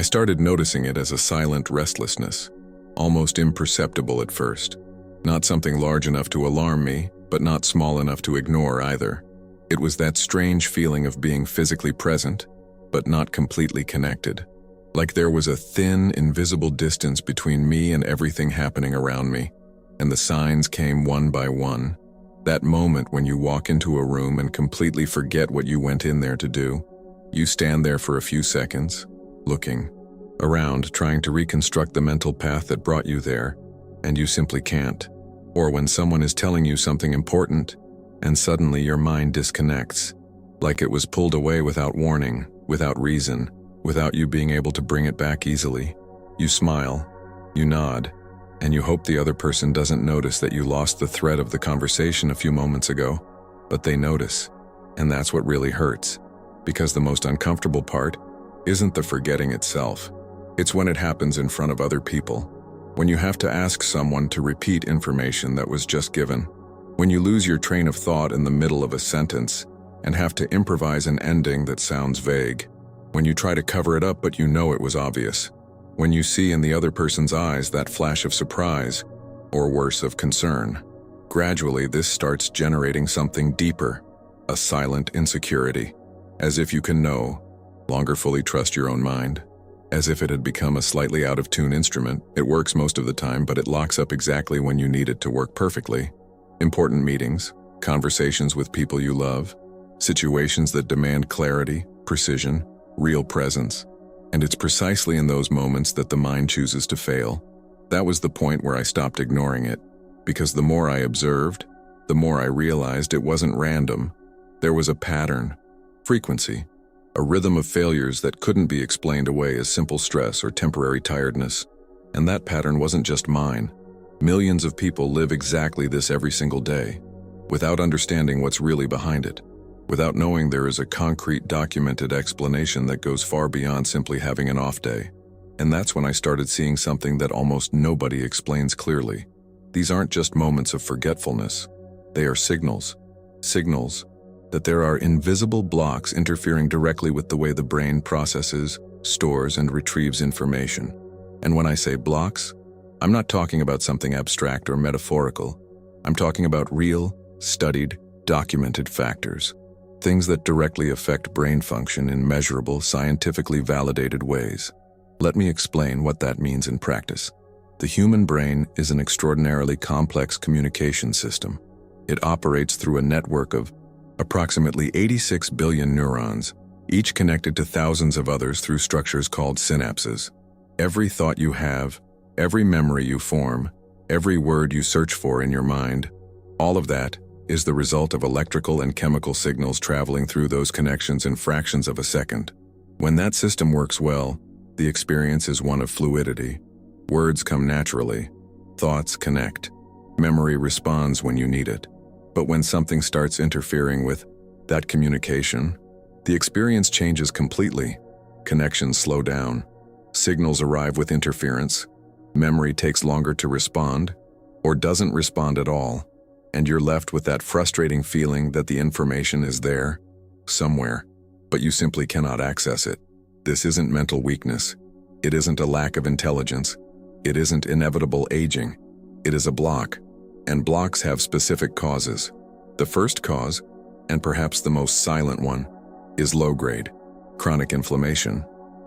I started noticing it as a silent restlessness, almost imperceptible at first. Not something large enough to alarm me, but not small enough to ignore either. It was that strange feeling of being physically present, but not completely connected. Like there was a thin, invisible distance between me and everything happening around me, and the signs came one by one. That moment when you walk into a room and completely forget what you went in there to do. You stand there for a few seconds, looking around, trying to reconstruct the mental path that brought you there, and you simply can't. Or when someone is telling you something important, and suddenly your mind disconnects, like it was pulled away without warning, without reason, without you being able to bring it back easily. You smile, you nod, and you hope the other person doesn't notice that you lost the thread of the conversation a few moments ago, but they notice, and that's what really hurts, because the most uncomfortable part isn't the forgetting itself. It's when it happens in front of other people, when you have to ask someone to repeat information that was just given, when you lose your train of thought in the middle of a sentence and have to improvise an ending that sounds vague, when you try to cover it up but you know it was obvious, when you see in the other person's eyes that flash of surprise, or worse, of concern. Gradually, this starts generating something deeper, a silent insecurity, as if you can no longer fully trust your own mind. As if it had become a slightly out-of-tune instrument. It works most of the time, but it locks up exactly when you need it to work perfectly. Important meetings, conversations with people you love, situations that demand clarity, precision, real presence. And it's precisely in those moments that the mind chooses to fail. That was the point where I stopped ignoring it, because the more I observed, the more I realized it wasn't random. There was a pattern, frequency, a rhythm of failures that couldn't be explained away as simple stress or temporary tiredness. And that pattern wasn't just mine. Millions of people live exactly this every single day, without understanding what's really behind it, without knowing there is a concrete, documented explanation that goes far beyond simply having an off day. And that's when I started seeing something that almost nobody explains clearly. These aren't just moments of forgetfulness. They are signals. Signals that there are invisible blocks interfering directly with the way the brain processes, stores, and retrieves information. And when I say blocks, I'm not talking about something abstract or metaphorical. I'm talking about real, studied, documented factors. Things that directly affect brain function in measurable, scientifically validated ways. Let me explain what that means in practice. The human brain is an extraordinarily complex communication system. It operates through a network of approximately 86 billion neurons, each connected to thousands of others through structures called synapses. Every thought you have, every memory you form, every word you search for in your mind, all of that is the result of electrical and chemical signals traveling through those connections in fractions of a second. When that system works well, the experience is one of fluidity. Words come naturally, thoughts connect, memory responds when you need it. But when something starts interfering with that communication, the experience changes completely. Connections slow down, signals arrive with interference, memory takes longer to respond, or doesn't respond at all, and you're left with that frustrating feeling that the information is there, somewhere, but you simply cannot access it. This isn't mental weakness. It isn't a lack of intelligence. It isn't inevitable aging. It is a block. And blocks have specific causes. The first cause, and perhaps the most silent one, is low-grade, chronic inflammation.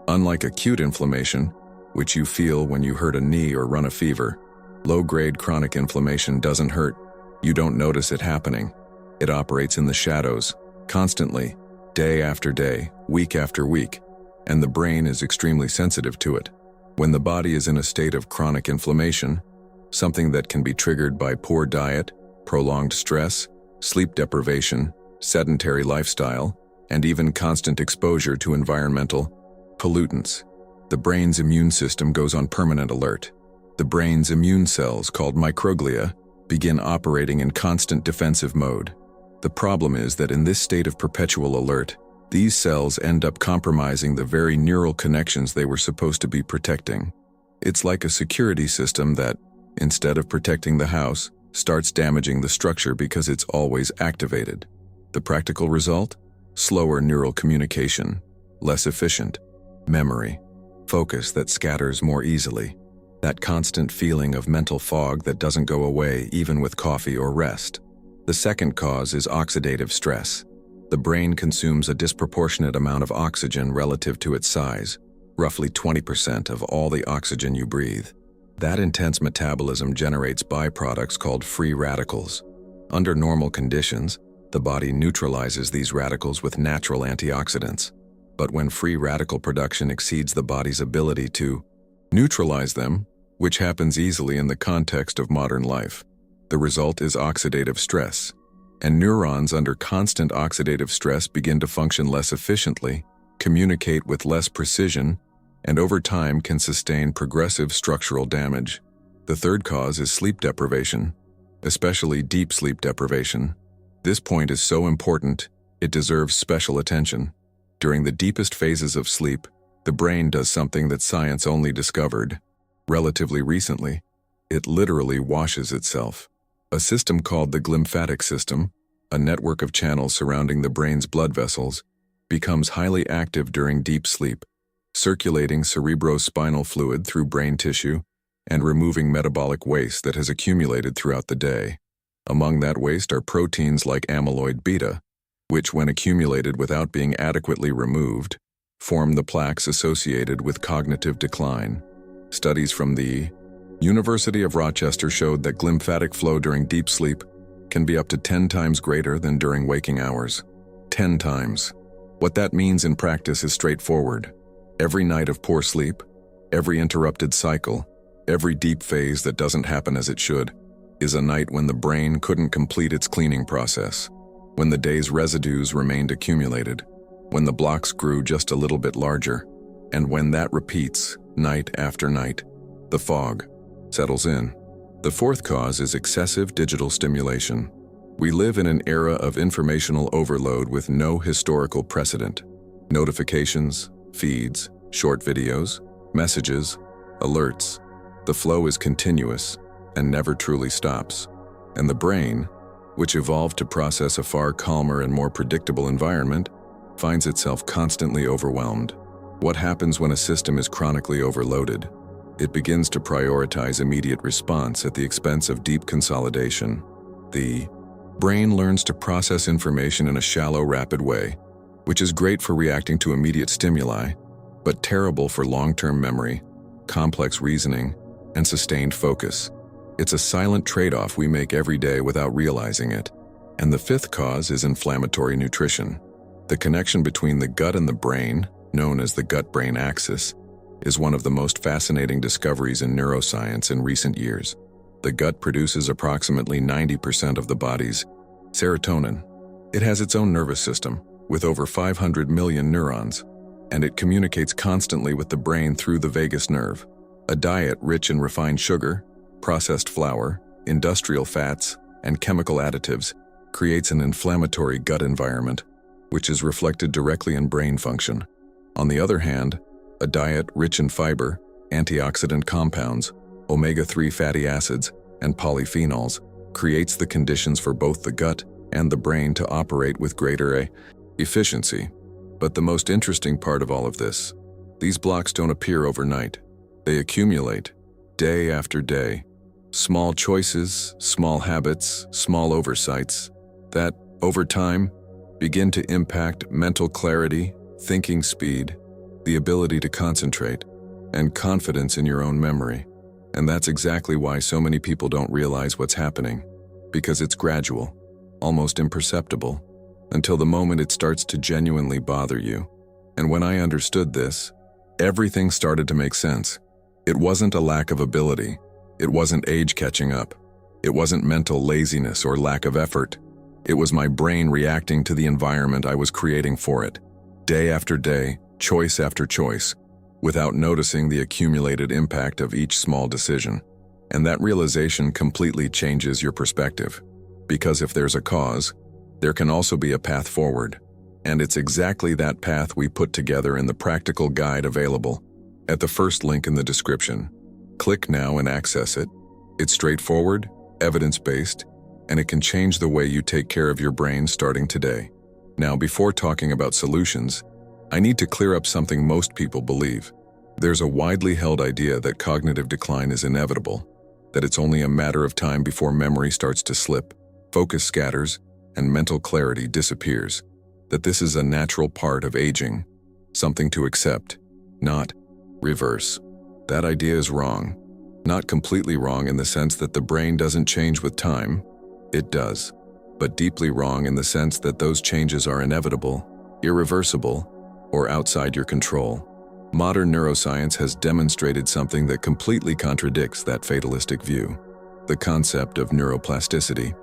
Unlike acute inflammation, which you feel when you hurt a knee or run a fever, low-grade chronic inflammation doesn't hurt. You don't notice it happening. It operates in the shadows, constantly, day after day, week after week, and the brain is extremely sensitive to it. When the body is in a state of chronic inflammation, something that can be triggered by poor diet, prolonged stress, sleep deprivation, sedentary lifestyle, and even constant exposure to environmental pollutants, the brain's immune system goes on permanent alert. The brain's immune cells, called microglia, begin operating in constant defensive mode. The problem is that in this state of perpetual alert, these cells end up compromising the very neural connections they were supposed to be protecting. It's like a security system that, instead of protecting the house, starts damaging the structure because it's always activated. The practical result? Slower neural communication, less efficient memory, focus that scatters more easily, that constant feeling of mental fog that doesn't go away even with coffee or rest. The second cause is oxidative stress. The brain consumes a disproportionate amount of oxygen relative to its size, roughly 20% of all the oxygen you breathe. That intense metabolism generates byproducts called free radicals. Under normal conditions, the body neutralizes these radicals with natural antioxidants. But when free radical production exceeds the body's ability to neutralize them, which happens easily in the context of modern life, the result is oxidative stress. And neurons under constant oxidative stress begin to function less efficiently, communicate with less precision, and over time can sustain progressive structural damage. The third cause is sleep deprivation, especially deep sleep deprivation. This point is so important, it deserves special attention. During the deepest phases of sleep, the brain does something that science only discovered relatively recently. It literally washes itself. A system called the glymphatic system, a network of channels surrounding the brain's blood vessels, becomes highly active during deep sleep, circulating cerebrospinal fluid through brain tissue and removing metabolic waste that has accumulated throughout the day. Among that waste are proteins like amyloid beta, which, when accumulated without being adequately removed, form the plaques associated with cognitive decline. Studies from the University of Rochester showed that glymphatic flow during deep sleep can be up to 10 times greater than during waking hours. 10 times. What that means in practice is straightforward. Every night of poor sleep, every interrupted cycle, every deep phase that doesn't happen as it should, is a night when the brain couldn't complete its cleaning process, when the day's residues remained accumulated, when the blocks grew just a little bit larger, and when that repeats night after night, the fog settles in. The fourth cause is excessive digital stimulation. We live in an era of informational overload with no historical precedent. Notifications, feeds, short videos, messages, alerts. The flow is continuous and never truly stops. And the brain, which evolved to process a far calmer and more predictable environment, finds itself constantly overwhelmed. What happens when a system is chronically overloaded? It begins to prioritize immediate response at the expense of deep consolidation. The brain learns to process information in a shallow, rapid way, which is great for reacting to immediate stimuli, but terrible for long-term memory, complex reasoning, and sustained focus. It's a silent trade-off we make every day without realizing it. And the fifth cause is inflammatory nutrition. The connection between the gut and the brain, known as the gut-brain axis, is one of the most fascinating discoveries in neuroscience in recent years. The gut produces approximately 90% of the body's serotonin. It has its own nervous system, with over 500 million neurons, and it communicates constantly with the brain through the vagus nerve. A diet rich in refined sugar, processed flour, industrial fats, and chemical additives creates an inflammatory gut environment, which is reflected directly in brain function. On the other hand, a diet rich in fiber, antioxidant compounds, omega-3 fatty acids, and polyphenols creates the conditions for both the gut and the brain to operate with greater efficiency. But the most interesting part of all of this, these blocks don't appear overnight. They accumulate, day after day. Small choices, small habits, small oversights, that, over time, begin to impact mental clarity, thinking speed, the ability to concentrate, and confidence in your own memory. And that's exactly why so many people don't realize what's happening, because it's gradual, almost imperceptible, until the moment it starts to genuinely bother you. And when I understood this, everything started to make sense. It wasn't a lack of ability. It wasn't age catching up. It wasn't mental laziness or lack of effort. It was my brain reacting to the environment I was creating for it, day after day, choice after choice, without noticing the accumulated impact of each small decision. And that realization completely changes your perspective. Because if there's a cause, there can also be a path forward. And it's exactly that path we put together in the practical guide available at the first link in the description. Click now and access it. It's straightforward, evidence-based, and it can change the way you take care of your brain starting today. Now, before talking about solutions, I need to clear up something most people believe. There's a widely held idea that cognitive decline is inevitable, that it's only a matter of time before memory starts to slip, focus scatters, and mental clarity disappears, that this is a natural part of aging, something to accept, not reverse. That idea is wrong. Not completely wrong in the sense that the brain doesn't change with time. It does. But deeply wrong in the sense that those changes are inevitable, irreversible, or outside your control. Modern neuroscience has demonstrated something that completely contradicts that fatalistic view: the concept of neuroplasticity.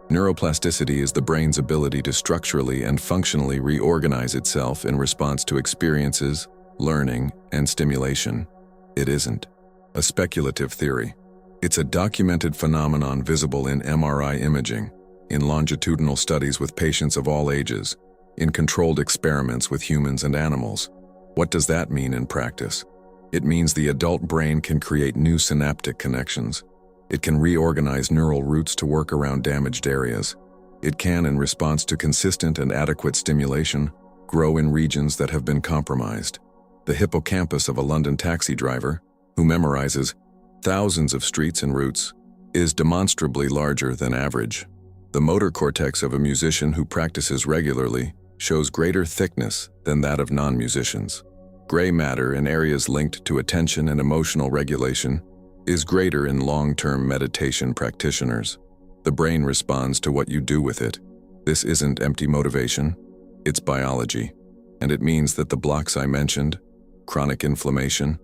Neuroplasticity is the brain's ability to structurally and functionally reorganize itself in response to experiences, learning, and stimulation. It isn't a speculative theory. It's a documented phenomenon visible in MRI imaging, in longitudinal studies with patients of all ages, in controlled experiments with humans and animals. What does that mean in practice? It means the adult brain can create new synaptic connections. It can reorganize neural routes to work around damaged areas. It can, in response to consistent and adequate stimulation, grow in regions that have been compromised. The hippocampus of a London taxi driver, who memorizes thousands of streets and routes, is demonstrably larger than average. The motor cortex of a musician who practices regularly shows greater thickness than that of non-musicians. Gray matter in areas linked to attention and emotional regulation is greater in long-term meditation practitioners. The brain responds to what you do with it. This isn't empty motivation, it's biology. And it means that the blocks I mentioned, chronic inflammation,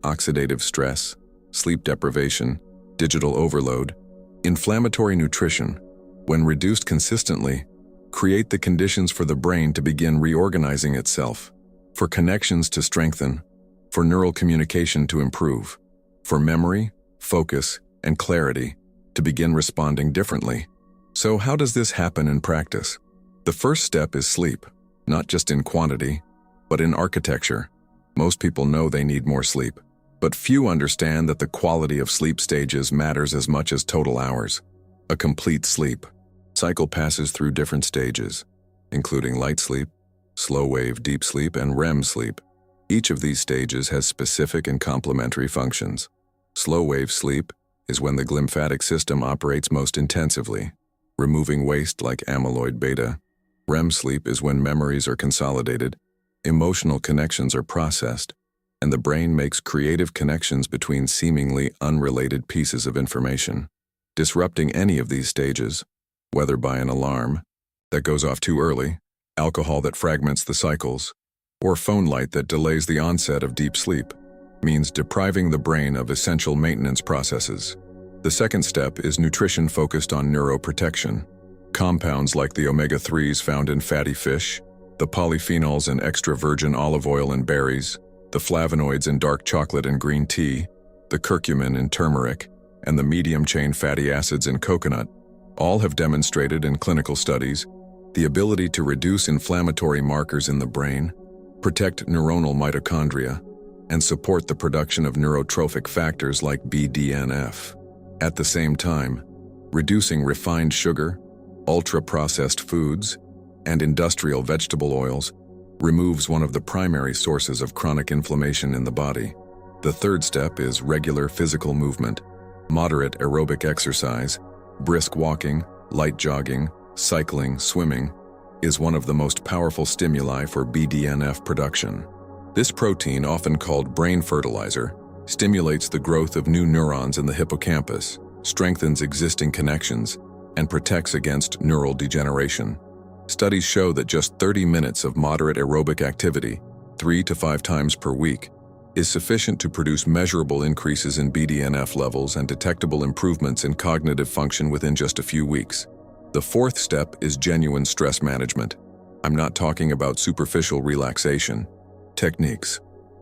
oxidative stress, sleep deprivation, digital overload, inflammatory nutrition, when reduced consistently, create the conditions for the brain to begin reorganizing itself, for connections to strengthen, for neural communication to improve, for memory, focus, and clarity to begin responding differently. So how does this happen in practice? The first step is sleep, not just in quantity, but in architecture. Most people know they need more sleep, but few understand that the quality of sleep stages matters as much as total hours. A complete sleep cycle passes through different stages, including light sleep, slow-wave deep sleep, and REM sleep. Each of these stages has specific and complementary functions. Slow-wave sleep is when the glymphatic system operates most intensively, removing waste like amyloid beta. REM sleep is when memories are consolidated, emotional connections are processed, and the brain makes creative connections between seemingly unrelated pieces of information. Disrupting any of these stages, whether by an alarm that goes off too early, alcohol that fragments the cycles, or phone light that delays the onset of deep sleep, means depriving the brain of essential maintenance processes. The second step is nutrition focused on neuroprotection. Compounds like the omega-3s found in fatty fish, the polyphenols in extra virgin olive oil and berries, the flavonoids in dark chocolate and green tea, the curcumin in turmeric, and the medium-chain fatty acids in coconut, all have demonstrated in clinical studies the ability to reduce inflammatory markers in the brain, protect neuronal mitochondria, and support the production of neurotrophic factors like BDNF. At the same time, reducing refined sugar, ultra-processed foods, and industrial vegetable oils removes one of the primary sources of chronic inflammation in the body. The third step is regular physical movement. Moderate aerobic exercise, brisk walking, light jogging, cycling, swimming, is one of the most powerful stimuli for BDNF production. This protein, often called brain fertilizer, stimulates the growth of new neurons in the hippocampus, strengthens existing connections, and protects against neural degeneration. Studies show that just 30 minutes of moderate aerobic activity, 3 to 5 times per week, is sufficient to produce measurable increases in BDNF levels and detectable improvements in cognitive function within just a few weeks. The fourth step is genuine stress management. I'm not talking about superficial relaxation techniques.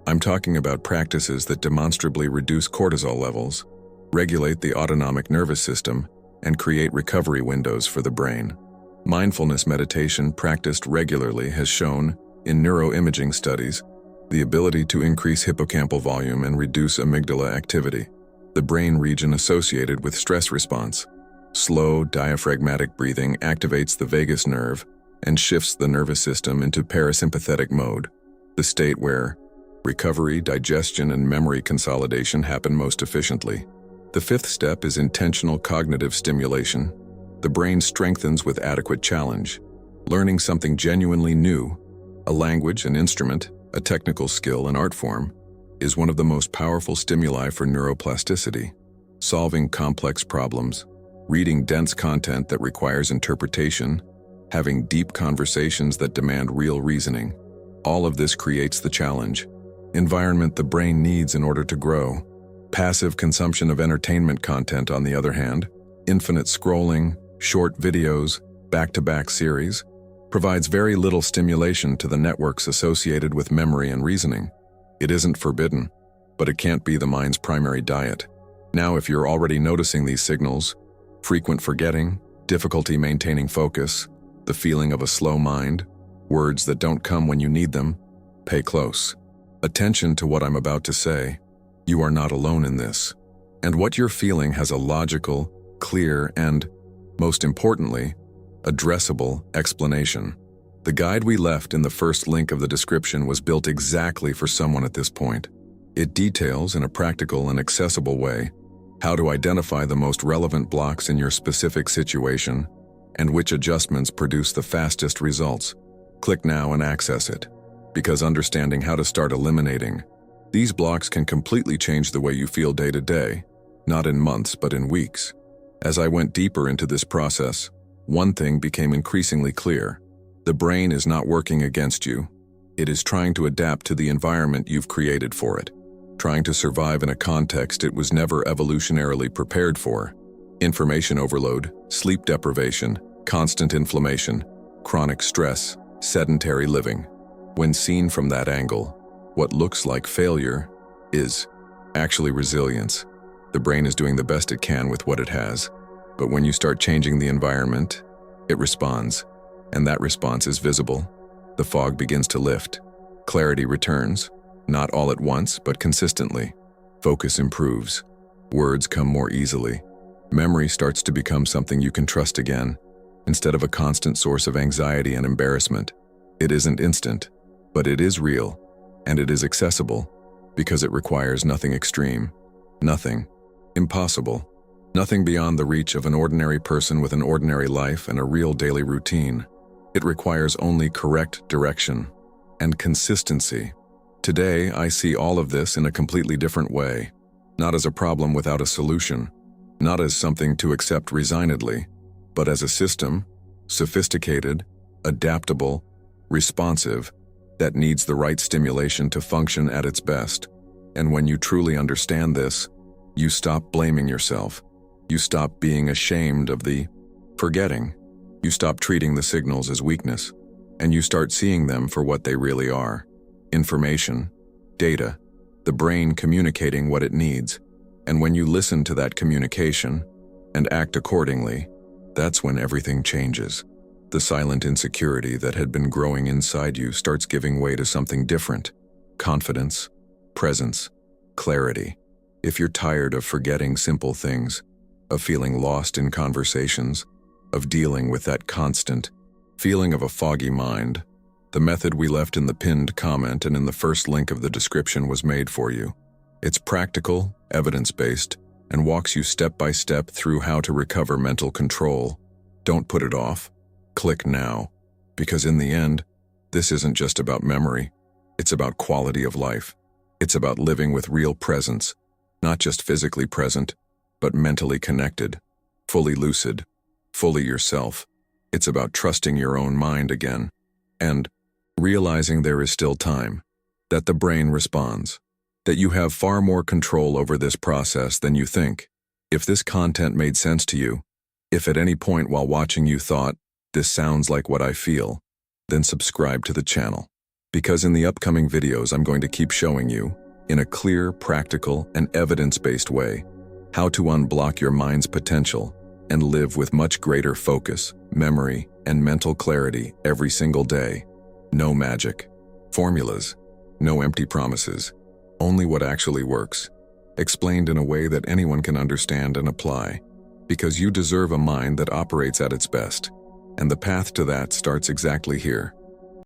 I'm talking about practices that demonstrably reduce cortisol levels, regulate the autonomic nervous system, and create recovery windows for the brain. Mindfulness meditation practiced regularly has shown, in neuroimaging studies, the ability to increase hippocampal volume and reduce amygdala activity, the brain region associated with stress response. Slow, diaphragmatic breathing activates the vagus nerve and shifts the nervous system into parasympathetic mode, the state where Recovery, digestion, and memory consolidation happen most efficiently. The fifth step is intentional cognitive stimulation. The brain strengthens with adequate challenge. Learning something genuinely new, a language, an instrument, a technical skill, an art form, is one of the most powerful stimuli for neuroplasticity. Solving complex problems, reading dense content that requires interpretation, having deep conversations that demand real reasoning. All of this creates the challenge. Environment the brain needs in order to grow. Passive consumption of entertainment content, on the other hand, infinite scrolling, short videos, back-to-back series, provides very little stimulation to the networks associated with memory and reasoning. It isn't forbidden, but it can't be the mind's primary diet. Now, if you're already noticing these signals, frequent forgetting, difficulty maintaining focus, the feeling of a slow mind, words that don't come when you need them, pay close attention to what I'm about to say. You are not alone in this. And what you're feeling has a logical, clear, and, most importantly, addressable explanation. The guide we left in the first link of the description was built exactly for someone at this point. It details, in a practical and accessible way, how to identify the most relevant blocks in your specific situation and which adjustments produce the fastest results. Click now and access it, because understanding how to start eliminating these blocks can completely change the way you feel day to day, not in months but in weeks. As I went deeper into this process, one thing became increasingly clear. The brain is not working against you. It is trying to adapt to the environment you've created for it, trying to survive in a context it was never evolutionarily prepared for. Information overload, sleep deprivation, constant inflammation, chronic stress, sedentary living. When seen from that angle, what looks like failure is actually resilience. The brain is doing the best it can with what it has, but when you start changing the environment, it responds, and that response is visible. The fog begins to lift. Clarity returns, not all at once, but consistently. Focus improves. Words come more easily. Memory starts to become something you can trust again, instead of a constant source of anxiety and embarrassment. It isn't instant, but it is real, and it is accessible, because it requires nothing extreme, nothing impossible, nothing beyond the reach of an ordinary person with an ordinary life and a real daily routine. It requires only correct direction and consistency. Today, I see all of this in a completely different way, not as a problem without a solution, not as something to accept resignedly, but as a system, sophisticated, adaptable, responsive, that needs the right stimulation to function at its best. And when you truly understand this, you stop blaming yourself. You stop being ashamed of the forgetting. You stop treating the signals as weakness, and you start seeing them for what they really are. Information, data, the brain communicating what it needs. And when you listen to that communication and act accordingly, that's when everything changes. The silent insecurity that had been growing inside you starts giving way to something different. Confidence, presence, clarity. If you're tired of forgetting simple things, of feeling lost in conversations, of dealing with that constant feeling of a foggy mind, the method we left in the pinned comment and in the first link of the description was made for you. It's practical, evidence-based, and walks you step by step through how to recover mental control. Don't put it off. Click now, because in the end, this isn't just about memory. It's about quality of life. It's about living with real presence, not just physically present, but mentally connected, fully lucid, fully yourself. It's about trusting your own mind again, and realizing there is still time, that the brain responds, that you have far more control over this process than you think. If this content made sense to you, if at any point while watching you thought, "This sounds like what I feel," then subscribe to the channel. Because in the upcoming videos I'm going to keep showing you, in a clear, practical, and evidence-based way, how to unblock your mind's potential and live with much greater focus, memory, and mental clarity every single day. No magic, formulas, no empty promises, only what actually works, explained in a way that anyone can understand and apply, because you deserve a mind that operates at its best. And the path to that starts exactly here.